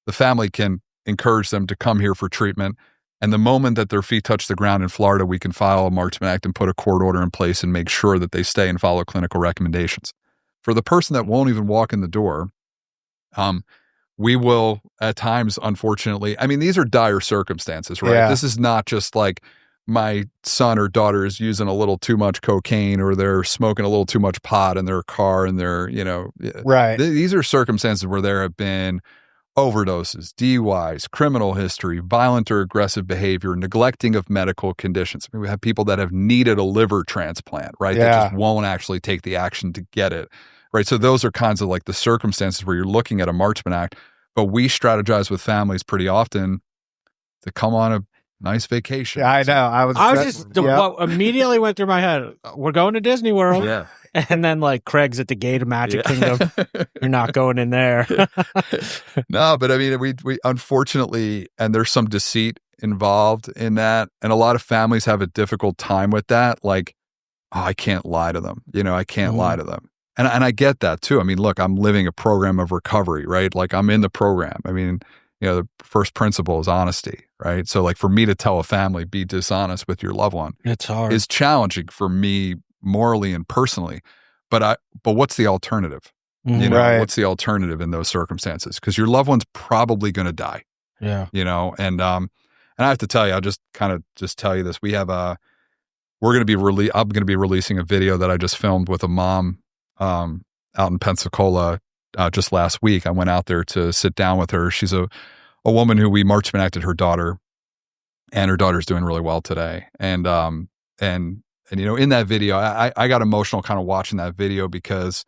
the family can encourage them to come here for treatment. And the moment that their feet touch the ground in Florida, we can file a Marchman Act and put a court order in place and make sure that they stay and follow clinical recommendations. For the person that won't even walk in the door, we will at times, unfortunately, I mean, these are dire circumstances, right? Yeah. This is not just like my son or daughter is using a little too much cocaine or they're smoking a little too much pot in their car and they're, right. These are circumstances where there have been overdoses, DUIs, criminal history, violent or aggressive behavior, neglecting of medical conditions. I mean, we have people that have needed a liver transplant, right? Yeah. That just won't actually take the action to get it, right? So those are kinds of like the circumstances where you're looking at a Marchman Act, but we strategize with families pretty often to come on a nice vacation. Yeah, I know. What immediately went through my head, we're going to Disney World. Yeah. And then like Craig's at the gate of Magic Kingdom. You're not going in there. No, but I mean, we unfortunately, and there's some deceit involved in that. And a lot of families have a difficult time with that. Like, oh, I can't lie to them. I can't lie to them. And I get that too. I mean, look, I'm living a program of recovery, right? Like I'm in the program. I mean, the first principle is honesty, right? So like for me to tell a family, be dishonest with your loved one, it's hard. Is challenging for me morally and personally. But what's the alternative? Right. What's the alternative in those circumstances? Because your loved one's probably going to die. Yeah. And I have to tell you, I'll just tell you this. We have I'm going to be releasing a video that I just filmed with a mom out in Pensacola just last week. I went out there to sit down with her. She's a woman who we Marchman Acted her daughter, and her daughter's doing really well today. And in that video, I got emotional kind of watching that video because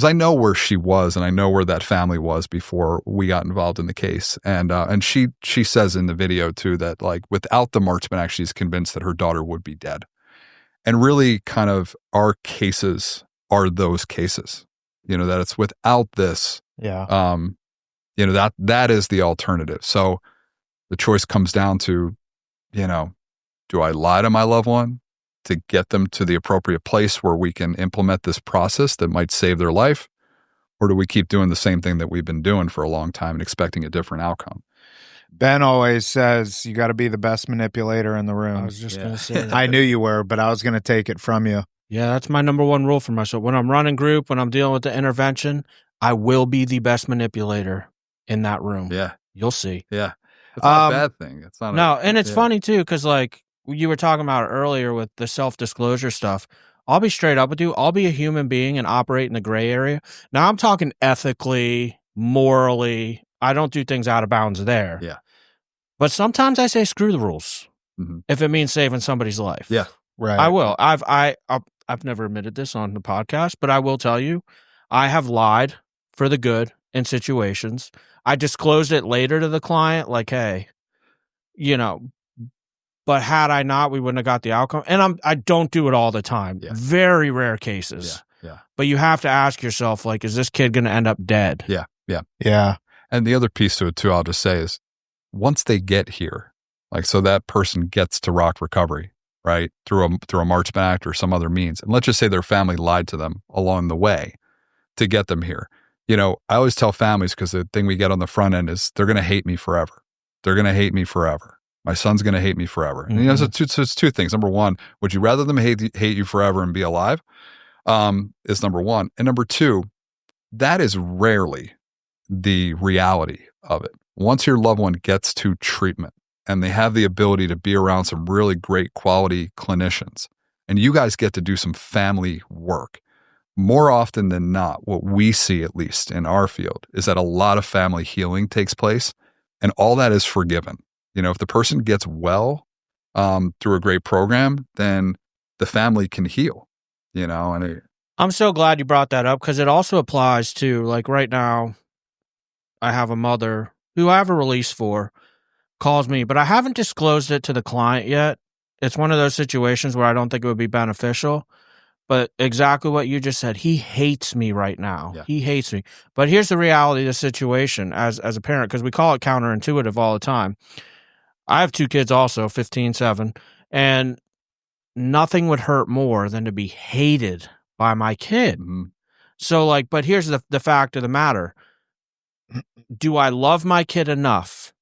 I know where she was and I know where that family was before we got involved in the case. And she says in the video too that like without the Marchman Act, she's convinced that her daughter would be dead. And really kind of our cases are those cases, that it's without this. Yeah. That is the alternative. So the choice comes down to, do I lie to my loved one to get them to the appropriate place where we can implement this process that might save their life? Or do we keep doing the same thing that we've been doing for a long time and expecting a different outcome? Ben always says you got to be the best manipulator in the room. I was just going to say that. I knew you were, but I was going to take it from you. Yeah, that's my number one rule for myself. When I'm running group, when I'm dealing with the intervention, I will be the best manipulator in that room. Yeah. You'll see. Yeah. It's not a bad thing. It's not and it's funny too, because like you were talking about earlier with the self-disclosure stuff. I'll be straight up with you. I'll be a human being and operate in the gray area. Now I'm talking ethically, morally. I don't do things out of bounds there. Yeah. But sometimes I say screw the rules if it means saving somebody's life. Yeah. Right. I will. I've never admitted this on the podcast, but I will tell you, I have lied for the good in situations. I disclosed it later to the client, like, hey, but had I not, we wouldn't have got the outcome. And I don't do it all the time. Yeah. Very rare cases. Yeah. But you have to ask yourself, like, is this kid going to end up dead? Yeah. Yeah. Yeah. And the other piece to it too, I'll just say is once they get here, like, so that person gets to rock recovery, right? Through a Marchman Act or some other means. And let's just say their family lied to them along the way to get them here. I always tell families, because the thing we get on the front end is they're going to hate me forever. They're going to hate me forever. My son's going to hate me forever. Mm-hmm. And so it's two things. Number one, would you rather them hate you forever and be alive? Is number one. And number two, that is rarely the reality of it. Once your loved one gets to treatment and they have the ability to be around some really great quality clinicians, and you guys get to do some family work, more often than not, what we see, at least in our field, is that a lot of family healing takes place, and all that is forgiven. If the person gets well through a great program, then the family can heal, and I'm so glad you brought that up, because it also applies to, like, right now, I have a mother who I have a release for, calls me, but I haven't disclosed it to the client yet. It's one of those situations where I don't think it would be beneficial. But exactly what you just said, he hates me right now. Yeah. He hates me. But here's the reality of the situation as a parent, because we call it counterintuitive all the time. I have two kids also, 15, 7, and nothing would hurt more than to be hated by my kid. Mm-hmm. So, like, but here's the fact of the matter. Do I love my kid enough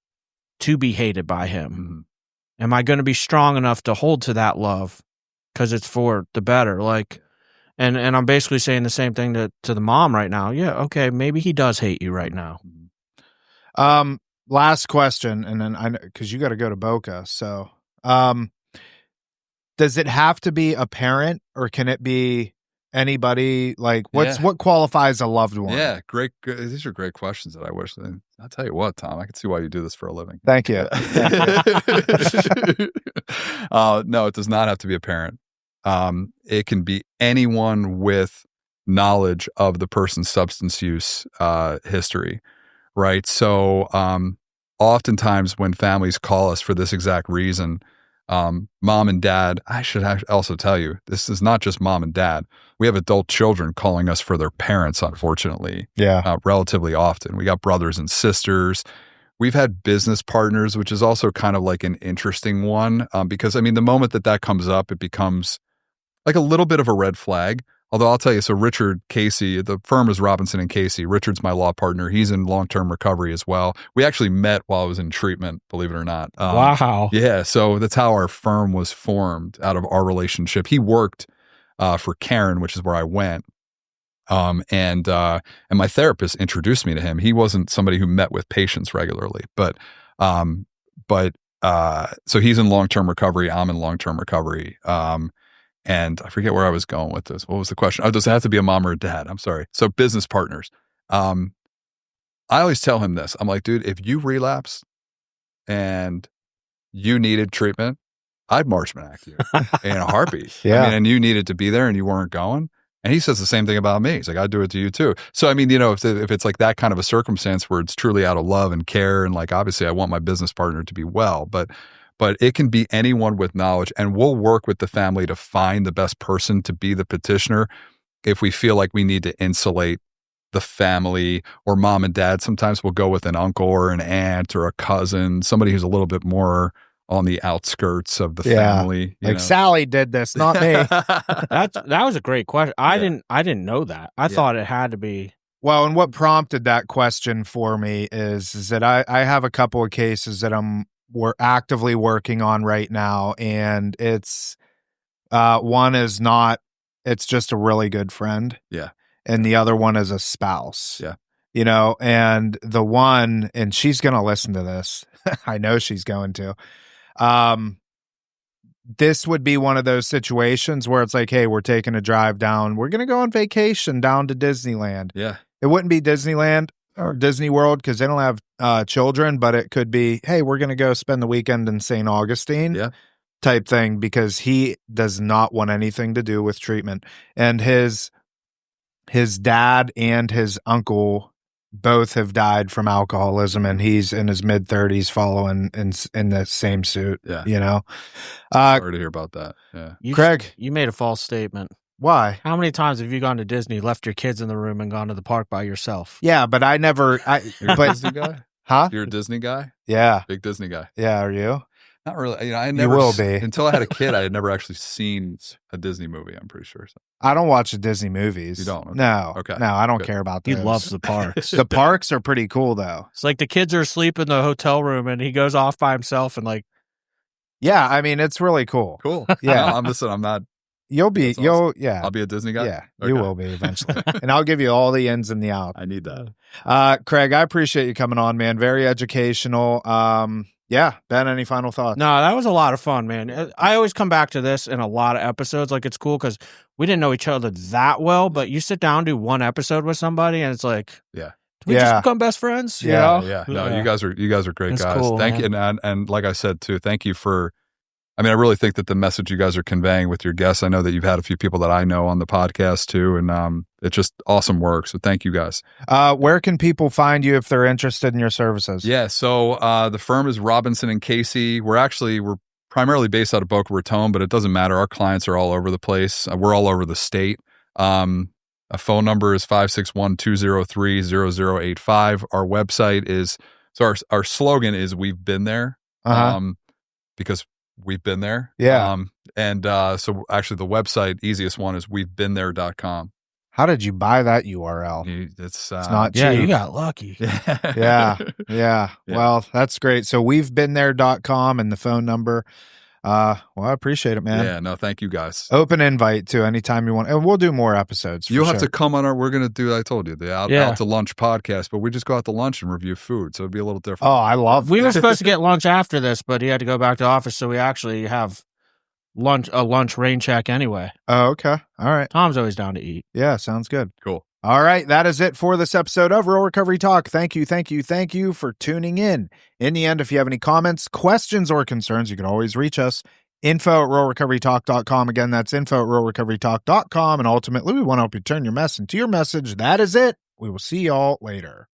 to be hated by him? Mm-hmm. Am I going to be strong enough to hold to that love? Because it's for the better. Like, and I'm basically saying the same thing to the mom right now. Yeah, okay, maybe he does hate you right now. Last question, and then because you got to go to Boca. So, does it have to be a parent, or can it be anybody? Like, what qualifies a loved one? Yeah, great. These are great questions that I wish. I'll tell you what, Tom, I can see why you do this for a living. Thank you. No, it does not have to be a parent. It can be anyone with knowledge of the person's substance use history, right? So oftentimes when families call us for this exact reason, mom and dad, I should also tell you, this is not just mom and dad. We have adult children calling us for their parents, unfortunately. Yeah. Relatively often. We got brothers and sisters. We've had business partners, which is also kind of like an interesting one, because, I mean, the moment that comes up, it becomes like a little bit of a red flag. Although I'll tell you, so Richard Casey, the firm is Robinson and Casey. Richard's my law partner. He's in long-term recovery as well. We actually met while I was in treatment, believe it or not. Wow. Yeah, so that's how our firm was formed, out of our relationship. He worked for Karen, which is where I went. And my therapist introduced me to him. He wasn't somebody who met with patients regularly, but so he's in long-term recovery. I'm in long-term recovery. And I forget where I was going with this. What was the question? Oh, does it have to be a mom or a dad? I'm sorry. So business partners. I always tell him this. I'm like, dude, if you relapse and you needed treatment, I'd Marchman Act you in a heartbeat. Yeah. I mean, and you needed to be there and you weren't going. And he says the same thing about me. He's like, I'd do it to you too. So, I mean, you know, if it's like that kind of a circumstance where it's truly out of love and care, and like, obviously I want my business partner to be well, but it can be anyone with knowledge, and we'll work with the family to find the best person to be the petitioner if we feel like we need to insulate the family, or mom and dad. Sometimes we'll go with an uncle or an aunt or a cousin, somebody who's a little bit more on the outskirts of the family. Like Sally did this, not me. That was a great question. I didn't know that. I thought it had to be. Well, and what prompted that question for me is that I have a couple of cases that we're actively working on right now, and it's one is not, it's just a really good friend. Yeah. And the other one is a spouse. Yeah. You know, and the one, and she's going to listen to this. I know she's going to. This would be one of those situations where it's like, hey, we're taking a drive down. We're going to go on vacation down to Disneyland. Yeah. It wouldn't be Disneyland or Disney World because they don't have children, but it could be, hey, we're going to go spend the weekend in St. Augustine type thing, because he does not want anything to do with treatment. And his dad and his uncle both have died from alcoholism, and he's in his mid-30s following in the same suit. Yeah. You know? Sorry to hear about that. Yeah. Craig. You made a false statement. Why? How many times have you gone to Disney, left your kids in the room, and gone to the park by yourself? Yeah, but I never. You're a Disney guy? Huh? You're a Disney guy? Yeah. Big Disney guy. Yeah, are you? Not really. You know, I never. You will be. Until I had a kid, I had never actually seen a Disney movie, I'm pretty sure. So. I don't watch the Disney movies. You don't? Okay. No. Okay. No, I don't Good. care about He those. loves the parks. The parks are pretty cool, though. It's like the kids are asleep in the hotel room, and he goes off by himself, and like, yeah, I mean, it's really cool. Cool. Yeah. No, I'm not. You'll be, Awesome. yeah. I'll be a Disney guy? Yeah, Okay. you will be eventually. And I'll give you all the ins and the outs. I need that. Craig, I appreciate you coming on, man. Very educational. Yeah, Ben, any final thoughts? no, that was a lot of fun, man. I always come back to this in a lot of episodes. Like, it's cool because we didn't know each other that well, but you sit down, do one episode with somebody, and it's like, Yeah. did we just become best friends? You know? Yeah. No, you guys are great It's guys. cool, Thank you. And like I said too, thank you for, I mean, I really think that the message you guys are conveying with your guests, I know that you've had a few people that I know on the podcast too, and it's just awesome work. So thank you guys. Where can people find you if they're interested in your services? Yeah. So the firm is Robinson and Casey. We're primarily based out of Boca Raton, but it doesn't matter. Our clients are all over the place. We're all over the state. A phone number is 561-203-0085. Our website is, so our slogan is "We've been there," because we've been there. Yeah. So actually the website, easiest one, is we'vebeenthere.com. How did you buy that URL? It's not cheap. Yeah, you got lucky. Yeah. Well, that's great. So we'vebeenthere.com and the phone number. Well, I appreciate it, man. Yeah, no, thank you guys. Open invite to anytime you want. And we'll do more episodes. You'll have to come on we're going to do, I told you, the out to lunch podcast, but we just go out to lunch and review food. So it'd be a little different. Oh, I love We were supposed to get lunch after this, but he had to go back to office. So we actually have a lunch rain check anyway. Oh, okay. All right. Tom's always down to eat. Yeah, sounds good. Cool. All right, that is it for this episode of Real Recovery Talk. Thank you for tuning in. In the end, if you have any comments, questions, or concerns, you can always reach us. info@realrecoverytalk.com. Again, that's info@realrecoverytalk.com. And ultimately, we want to help you turn your mess into your message. That is it. We will see y'all later.